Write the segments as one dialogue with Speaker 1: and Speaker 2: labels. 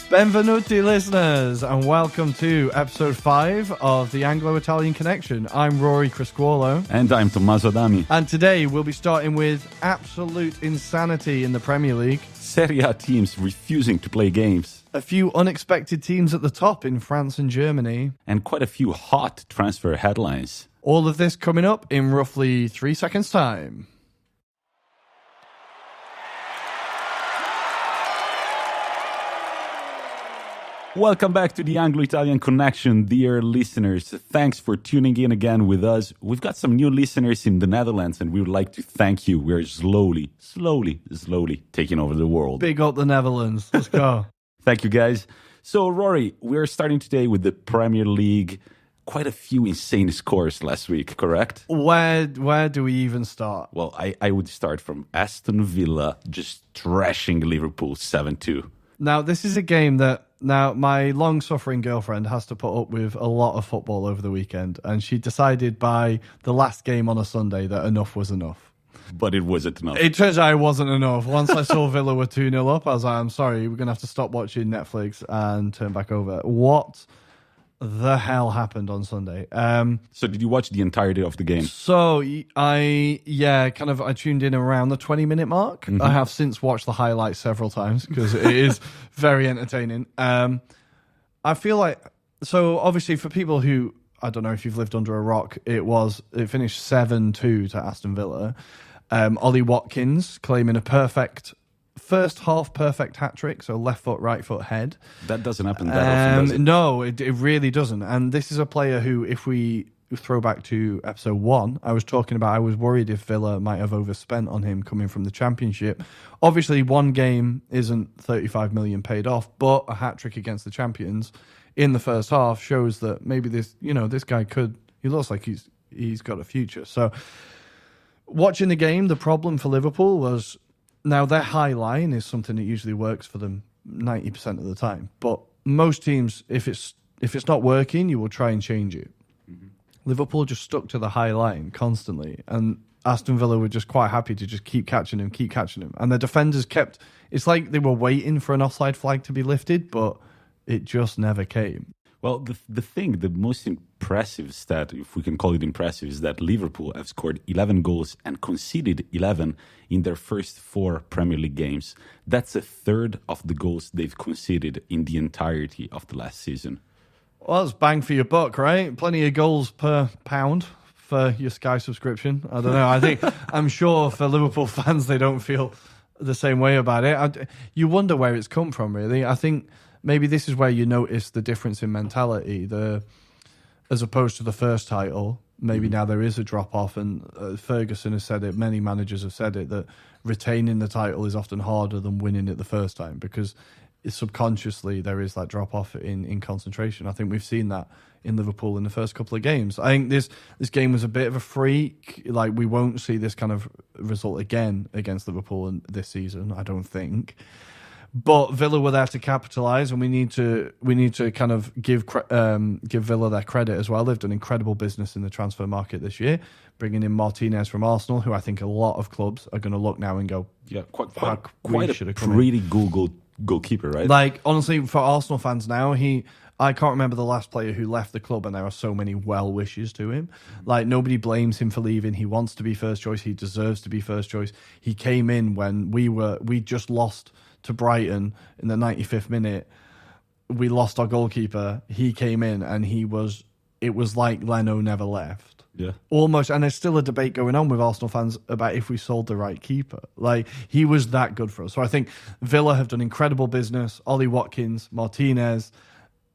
Speaker 1: Benvenuti, listeners, and welcome to episode 5 of the Anglo-Italian Connection. I'm Ruairi Criscuolo.
Speaker 2: And I'm Tommaso Dami.
Speaker 1: And today we'll be starting with absolute insanity in the Premier League.
Speaker 2: Serie A teams refusing to play games.
Speaker 1: A few unexpected teams at the top in France and Germany.
Speaker 2: And quite a few hot transfer headlines.
Speaker 1: All of this coming up in roughly 3 seconds' time.
Speaker 2: Welcome back to the Anglo-Italian Connection, dear listeners. Thanks for tuning in again with us. We've got some new listeners in the Netherlands, and we would like to thank you. We're slowly taking over the world.
Speaker 1: Big up the Netherlands. Let's go.
Speaker 2: Thank you, guys. So, Rory, we're starting today with the Premier League. Quite a few insane scores last week, correct?
Speaker 1: Where do we even start?
Speaker 2: Well, I would start from Aston Villa just trashing Liverpool 7-2.
Speaker 1: Now, this is a game that my long-suffering girlfriend has to put up with a lot of football over the weekend, and she decided by the last game on a Sunday that enough was enough.
Speaker 2: But it wasn't enough.
Speaker 1: It turns out it wasn't enough. Once I saw Villa were 2-0 up, I was like, I'm sorry, we're going to have to stop watching Netflix and turn back over. What the hell happened on Sunday?
Speaker 2: So did you watch the entirety of the game?
Speaker 1: So I tuned in around the 20-minute mark. Mm-hmm. I have since watched the highlights several times because it is very entertaining. I feel like, so obviously for people who, I don't know if you've lived under a rock, it finished 7-2 to Aston Villa. Ollie Watkins claiming a first half perfect hat-trick, so left foot, right foot, head.
Speaker 2: That doesn't happen that often, does it?
Speaker 1: No, it really doesn't. And this is a player who, if we throw back to episode 1, I was worried if Villa might have overspent on him coming from the Championship. Obviously, one game isn't 35 million paid off, but a hat-trick against the champions in the first half shows that maybe this guy he looks like he's got a future. So, watching the game, the problem for Liverpool was, now, their high line is something that usually works for them 90% of the time. But most teams, if it's not working, you will try and change it. Mm-hmm. Liverpool just stuck to the high line constantly. And Aston Villa were just quite happy to just keep catching him. And their defenders it's like they were waiting for an offside flag to be lifted, but it just never came.
Speaker 2: Well, the most impressive stat, if we can call it impressive, is that Liverpool have scored 11 goals and conceded 11 in their first 4 Premier League games. That's a third of the goals they've conceded in the entirety of the last season.
Speaker 1: Well, that's bang for your buck, right? Plenty of goals per pound for your Sky subscription. I don't know. I'm sure for Liverpool fans, they don't feel the same way about it. You wonder where it's come from, really. I think maybe this is where you notice the difference in mentality. As opposed to the first title, maybe now there is a drop-off, and Ferguson has said it, many managers have said it, that retaining the title is often harder than winning it the first time, because subconsciously there is that drop-off in concentration. I think we've seen that in Liverpool in the first couple of games. I think this game was a bit of a freak. Like, we won't see this kind of result again against Liverpool this season, I don't think. But Villa were there to capitalise, and we need to kind of give Villa their credit as well. They've done incredible business in the transfer market this year, bringing in Martinez from Arsenal, who I think a lot of clubs are going to look now and go,
Speaker 2: yeah, quite a pretty good goalkeeper, right?
Speaker 1: Like, honestly, for Arsenal fans now, I can't remember the last player who left the club, and there are so many well wishes to him. Like, nobody blames him for leaving. He wants to be first choice. He deserves to be first choice. He came in when we just lost to Brighton in the 95th minute. We lost our goalkeeper. He came in, and it was like Leno never left.
Speaker 2: Yeah.
Speaker 1: Almost. And there's still a debate going on with Arsenal fans about if we sold the right keeper. Like, he was that good for us. So I think Villa have done incredible business. Ollie Watkins, Martinez,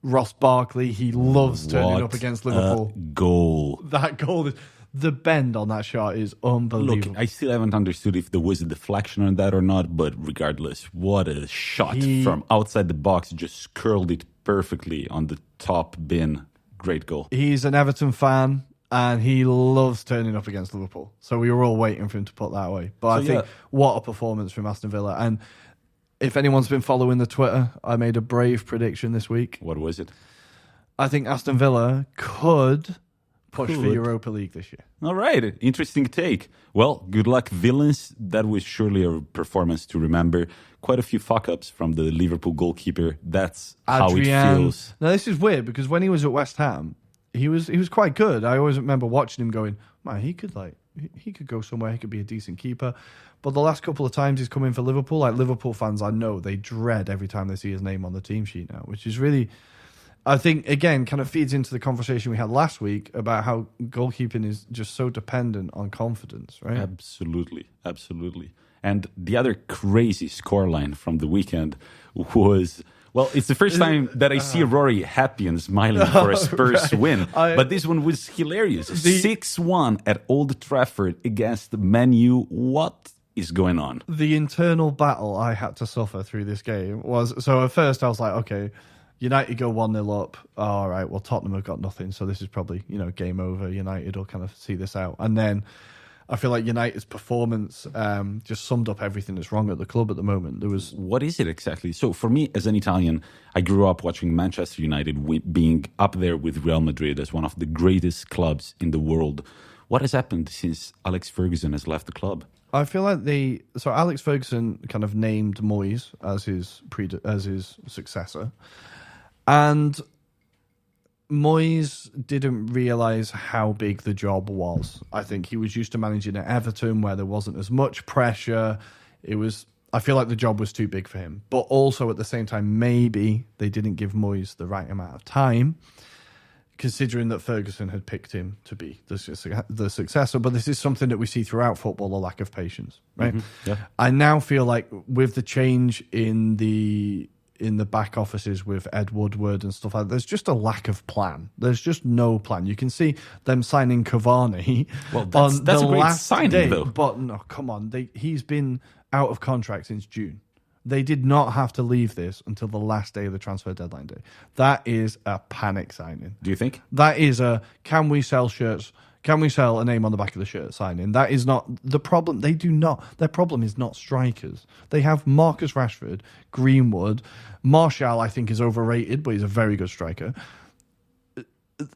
Speaker 1: Ross Barkley, he loves turning up against Liverpool.
Speaker 2: Goal.
Speaker 1: That goal is... The bend on that shot is unbelievable.
Speaker 2: Look, I still haven't understood if there was a deflection on that or not, but regardless, what a shot from outside the box. Just curled it perfectly on the top bin. Great goal.
Speaker 1: He's an Everton fan, and he loves turning up against Liverpool. So we were all waiting for him to put that away. But I think what a performance from Aston Villa. And if anyone's been following the Twitter, I made a brave prediction this week.
Speaker 2: What was it?
Speaker 1: I think Aston Villa could push for Europa League this year.
Speaker 2: All right, interesting take. Well, good luck, villains. That was surely a performance to remember. Quite a few fuck-ups from the Liverpool goalkeeper. That's how it feels.
Speaker 1: Now, this is weird because when he was at West Ham, he was quite good. I always remember watching him going, man, he could go somewhere. He could be a decent keeper. But the last couple of times he's come in for Liverpool, like Liverpool fans, I know they dread every time they see his name on the team sheet now, which is really, I think, again, kind of feeds into the conversation we had last week about how goalkeeping is just so dependent on confidence, right?
Speaker 2: Absolutely, absolutely. And the other crazy scoreline from the weekend was, well, it's the first time that I see Ruairi happy and smiling for a Spurs win. But this one was hilarious. 6-1 at Old Trafford against Man U. What is going on?
Speaker 1: The internal battle I had to suffer through this game was, so at first I was like, okay, United go 1-0 up. Oh, all right, well, Tottenham have got nothing, so this is probably, game over. United will kind of see this out. And then I feel like United's performance just summed up everything that's wrong at the club at the moment.
Speaker 2: What is it exactly? So for me, as an Italian, I grew up watching Manchester United being up there with Real Madrid as one of the greatest clubs in the world. What has happened since Alex Ferguson has left the club?
Speaker 1: I feel like Alex Ferguson kind of named Moyes as his successor, and Moyes didn't realise how big the job was. I think he was used to managing at Everton where there wasn't as much pressure. I feel like the job was too big for him. But also at the same time, maybe they didn't give Moyes the right amount of time, considering that Ferguson had picked him to be the successor. But this is something that we see throughout football, a lack of patience, right?
Speaker 2: Mm-hmm. Yeah.
Speaker 1: I now feel like with the change in the back offices with Ed Woodward and stuff like that, there's just a lack of plan. There's just no plan. You can see them signing Cavani
Speaker 2: that's
Speaker 1: on the
Speaker 2: a great
Speaker 1: last
Speaker 2: signing,
Speaker 1: day.
Speaker 2: though.
Speaker 1: But no, come on. He's been out of contract since June. They did not have to leave this until the last day of the transfer deadline day. That is a panic signing.
Speaker 2: Do you think?
Speaker 1: That is can we sell shirts? Can we sell a name on the back of the shirt signing? That is not the problem. They do not. Their problem is not strikers. They have Marcus Rashford, Greenwood, Martial. I think is overrated, but he's a very good striker.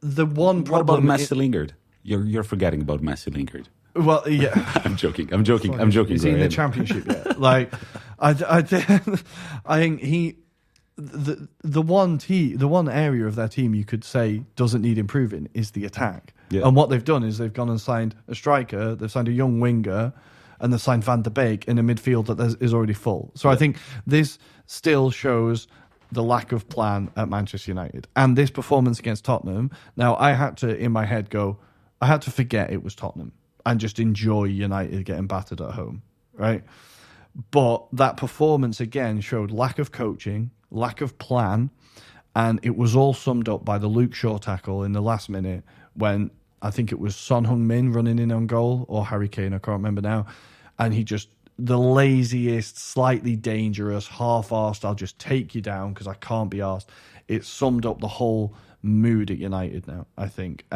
Speaker 1: The one problem.
Speaker 2: What about Messi Lingard? You're forgetting about Messi Lingard.
Speaker 1: Well, yeah.
Speaker 2: I'm joking.
Speaker 1: Is he in the Championship yet? Like, I think the one area of their team you could say doesn't need improving is the attack.
Speaker 2: Yeah.
Speaker 1: And what they've done is they've gone and signed a striker, they've signed a young winger, and they've signed Van de Beek in a midfield that is already full. So I think this still shows the lack of plan at Manchester United. And this performance against Tottenham, now I had to forget it was Tottenham and just enjoy United getting battered at home, right? But that performance again showed lack of coaching, lack of plan, and it was all summed up by the Luke Shaw tackle in the last minute when I think it was Son Heung-min running in on goal or Harry Kane, I can't remember now, and he just, the laziest, slightly dangerous, half-arsed, I'll just take you down because I can't be arsed. It summed up the whole mood at United now, I think.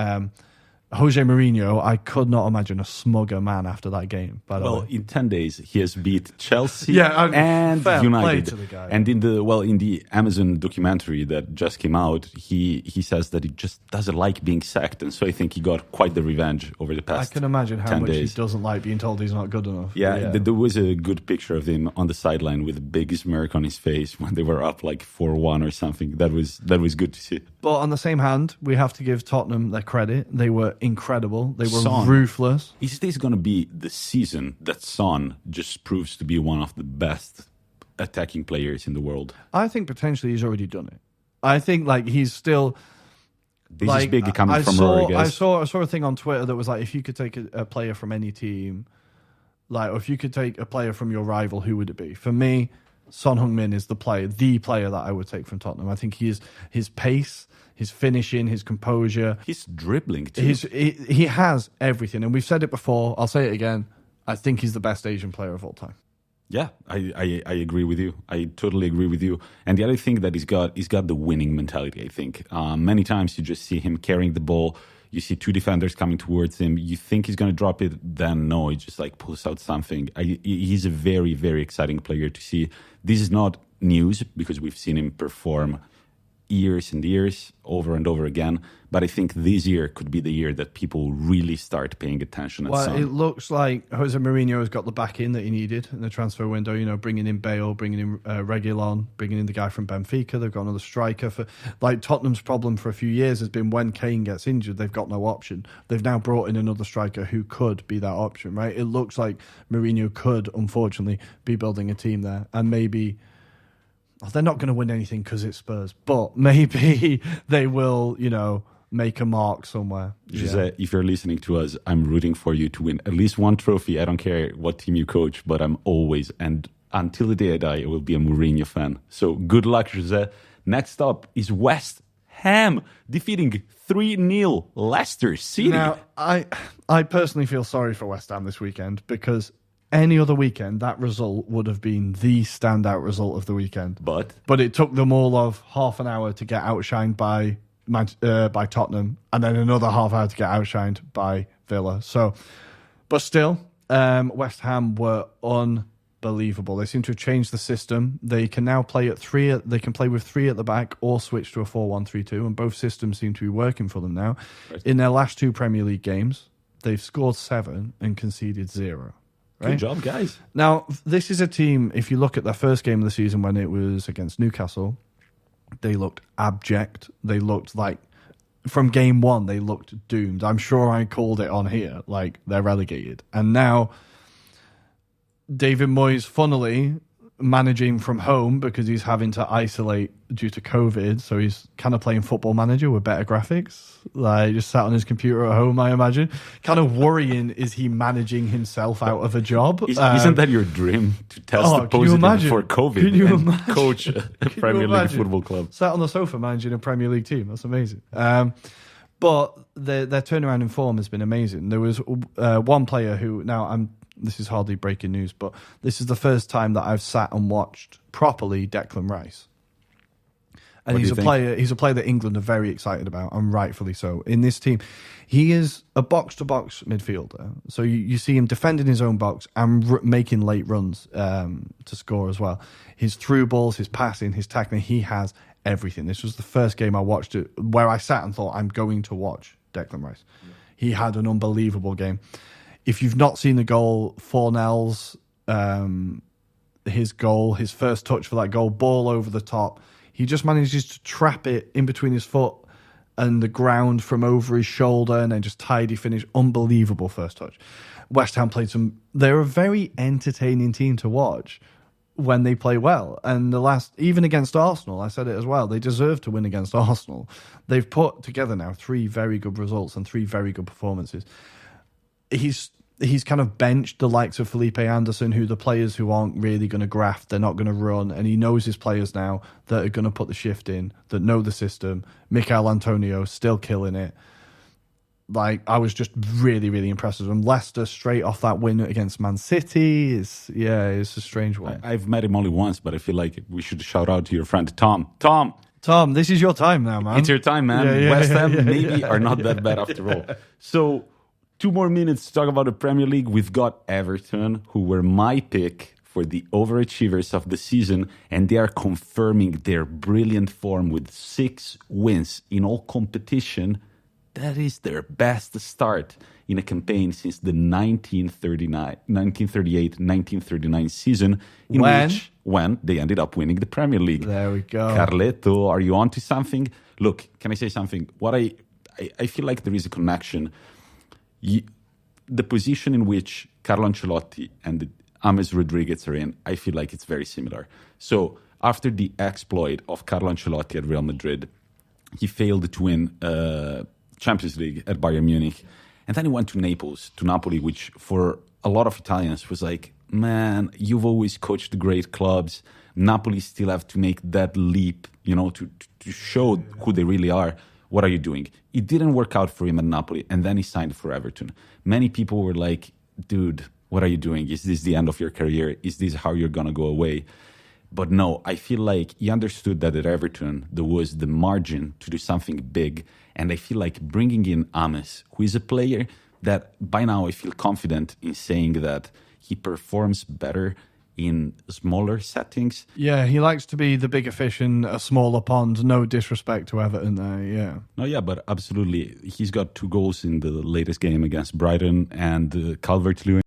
Speaker 1: Jose Mourinho, I could not imagine a smugger man after that game.
Speaker 2: Well, in 10 days, he has beat Chelsea and
Speaker 1: fair
Speaker 2: United.
Speaker 1: play to the guy.
Speaker 2: And in the Amazon documentary that just came out, he says that he just doesn't like being sacked, and so I think he got quite the revenge over the past.
Speaker 1: I can imagine how
Speaker 2: 10
Speaker 1: much
Speaker 2: days.
Speaker 1: he doesn't like being told he's not good enough.
Speaker 2: Yeah, there was a good picture of him on the sideline with a big smirk on his face when they were up like 4-1 or something. That was good to see.
Speaker 1: But on the same hand, we have to give Tottenham their credit. They were incredible. They were
Speaker 2: Son.
Speaker 1: ruthless.
Speaker 2: Is this going to be the season that Son just proves to be one of the best attacking players in the world?
Speaker 1: I think potentially he's already done it. I think like he's still.
Speaker 2: This is big coming from Rory,
Speaker 1: I
Speaker 2: guys.
Speaker 1: saw a thing on Twitter that was like, if you could take a player from any team, like, or if you could take a player from your rival, who would it be? For me, Son Heung-min is the player that I would take from Tottenham. I think his pace, his finishing, his composure.
Speaker 2: He's dribbling too.
Speaker 1: He has everything. And we've said it before. I'll say it again. I think he's the best Asian player of all time.
Speaker 2: Yeah, I agree with you. I totally agree with you. And the other thing that he's got the winning mentality, I think. Many times you just see him carrying the ball. You see two defenders coming towards him. You think he's going to drop it. Then no, he just like pulls out something. He's a very, very exciting player to see. This is not news because we've seen him perform years and years, over and over again. But I think this year could be the year that people really start paying attention at Son.
Speaker 1: It looks like Jose Mourinho has got the back in that he needed in the transfer window. You know, bringing in Bale, bringing in Reguilon, bringing in the guy from Benfica. They've got another striker. Tottenham's problem for a few years has been when Kane gets injured, they've got no option. They've now brought in another striker who could be that option, right? It looks like Mourinho could, unfortunately, be building a team there. And maybe... they're not going to win anything because it's Spurs, but maybe they will, make a mark somewhere.
Speaker 2: Jose, if you're listening to us, I'm rooting for you to win at least one trophy. I don't care what team you coach, but I'm always, and until the day I die, I will be a Mourinho fan. So good luck, Jose. Next up is West Ham defeating 3-0 Leicester City.
Speaker 1: Now, I personally feel sorry for West Ham this weekend because any other weekend, that result would have been the standout result of the weekend. But it took them all of half an hour to get outshined by Tottenham, and then another half hour to get outshined by Villa. So, but still, West Ham were unbelievable. They seem to have changed the system. They can now play at three. They can play with three at the back or switch to a 4-1-3-2, and both systems seem to be working for them now. Right. In their last two Premier League games, they've scored 7 and conceded 0. Right?
Speaker 2: Good job, guys.
Speaker 1: Now, this is a team, if you look at their first game of the season when it was against Newcastle, they looked abject. They looked like, from game one, they looked doomed. I'm sure I called it on here, like they're relegated. And now, David Moyes, funnily, managing from home because he's having to isolate due to COVID. So he's kind of playing Football Manager with better graphics. Like just sat on his computer at home, I imagine. Kind of worrying, is he managing himself out of a job?
Speaker 2: Isn't that your dream, to test positive for COVID and coach a Premier League football club?
Speaker 1: Sat on the sofa managing a Premier League team. That's amazing. But their turnaround in form has been amazing. There was one player who, this is hardly breaking news, but this is the first time that I've sat and watched properly Declan Rice. And he's a player that England are very excited about, and rightfully so. In this team, he is a box-to-box midfielder. So you see him defending his own box and making late runs to score as well. His through balls, his passing, his tackling, he has everything. This was the first game I watched it where I sat and thought, I'm going to watch Declan Rice. Yeah. He had an unbelievable game. If you've not seen the goal, Fornell's, his goal, his first touch for that goal, ball over the top, he just manages to trap it in between his foot and the ground from over his shoulder and then just tidy finish. Unbelievable first touch. West Ham played they're a very entertaining team to watch when they play well. And even against Arsenal, I said it as well, they deserve to win against Arsenal. They've put together now 3 very good results and 3 very good performances. He's kind of benched the likes of Felipe Anderson, who the players who aren't really going to graft, they're not going to run, and he knows his players now that are going to put the shift in, that know the system. Mikel Antonio still killing it. Like, I was just really, really impressed with him. Leicester, straight off that win against Man City, it's a strange one.
Speaker 2: I've met him only once, but I feel like we should shout out to your friend Tom.
Speaker 1: Tom, this is your time now, man.
Speaker 2: It's your time, man. West Ham maybe are not that bad after all. So, 2 more minutes to talk about the Premier League. We've got Everton, who were my pick for the overachievers of the season, and they are confirming their brilliant form with 6 wins in all competition. That is their best start in a campaign since the 1938-1939 season, when they ended up winning the Premier League.
Speaker 1: There we go.
Speaker 2: Carleto, are you on to something? Look, can I say something? What I feel like there is a connection. The position in which Carlo Ancelotti and James Rodriguez are in, I feel like it's very similar. So after the exploit of Carlo Ancelotti at Real Madrid, he failed to win Champions League at Bayern Munich. And then he went to Napoli, which for a lot of Italians was like, man, you've always coached great clubs. Napoli still have to make that leap, to show who they really are. What are you doing? It didn't work out for him at Napoli, and then he signed for Everton. Many people were like, dude, what are you doing? Is this the end of your career? Is this how you're going to go away? But no, I feel like he understood that at Everton, there was the margin to do something big. And I feel like bringing in James, who is a player that by now I feel confident in saying that he performs better in smaller settings.
Speaker 1: Yeah, he likes to be the bigger fish in a smaller pond. No disrespect to Everton there, yeah.
Speaker 2: No, yeah, but absolutely. He's got 2 goals in the latest game against Brighton, and Calvert-Lewin